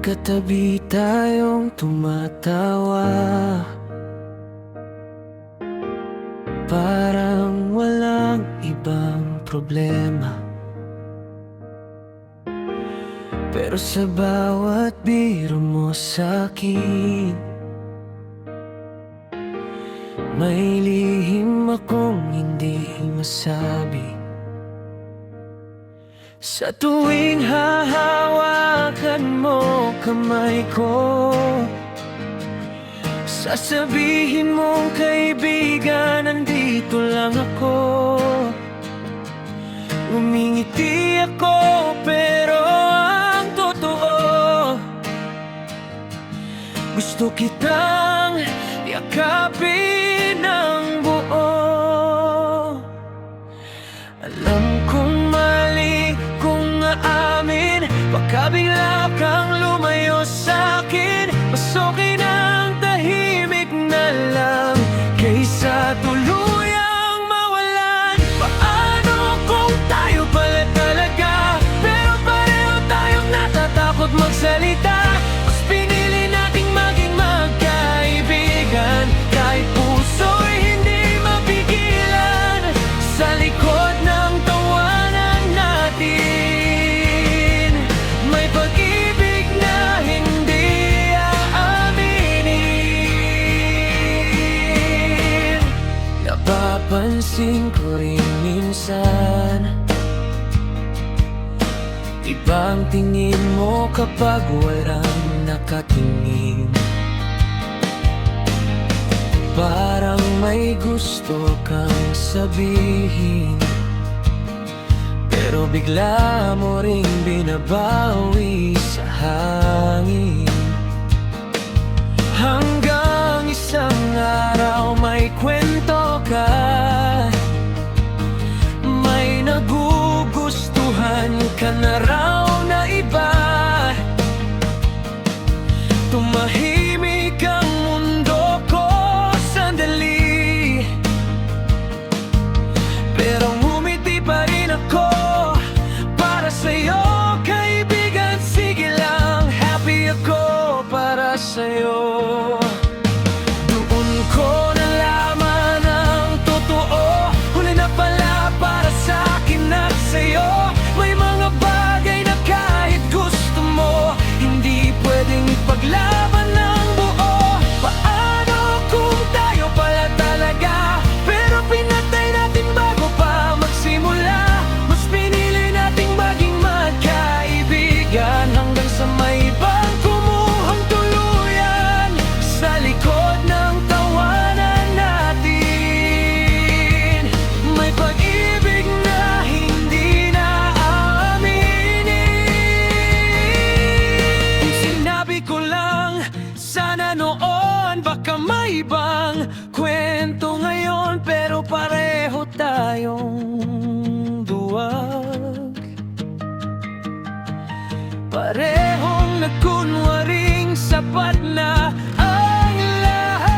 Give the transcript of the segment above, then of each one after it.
Magkatabi tayong tumatawa, parang walang ibang problema. Pero sa bawat biro mo sa'kin, may lihim akong hindi masabi. Sa tuwing hahawakan mo kamay ko, sasabihin mong kaibigan, nandito lang ako. Umingiti ako pero ang totoo, gusto kitang yakapin ng buo. Alam kong mali kung aamin, baka bigla kang lumayo sa'kin. Mas okay nang tahimik na lang kaysa tuluyang mawalan. Paano kung tayo pala talaga, pero pareho tayong natatakot magsalita? Mas pinili nating maging magkaibigan, kahit puso'y hindi mapigilan. Sa likod ng tawanan natin, may pag-ibig na hindi aaminin. Napapansin ko rin minsan, ibang tingin mo kapag walang nakatingin. Parang may gusto kang sabihin, pero bigla mo ring binabawi sa hangin. Hanggang isang araw may kwento ka, may nagugustuhan ka na raw na iba. Tumahimik ang mundo ko sandali, pero ngumiti pa rin ako para sa'yo, kaibigan. Sige lang, happy ako para sa'yo. Doon ko nalaman ang totoo, huli na pala para sa'kin at sa'yo. May mga bagay na kahit gusto mo, hindi pwedeng ipaglaban ng buo. Paano kung tayo pala talaga, pero pinatay natin bago pa magsimula? Mas pinili nating maging magkaibigan, hanggang sa may ibang kumuhang tuluyan. Sa likod ng tawanan natin, may pag-ibig na hindi na aaminin. Kung sinabi ko lang sana noon, baka may ibang kwento ngayon, pero pareho tayong duwag, parehong nagkunwaring sapat na ang lahat.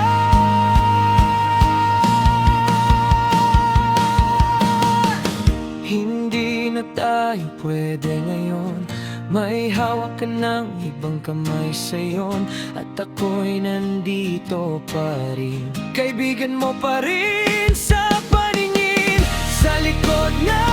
Hindi na tayo pwede ngayon, may hawak ka ng ibang kamay sa'yon, at ako'y nandito pa rin, kaibigan mo pa rin sa paningin. Sa likod na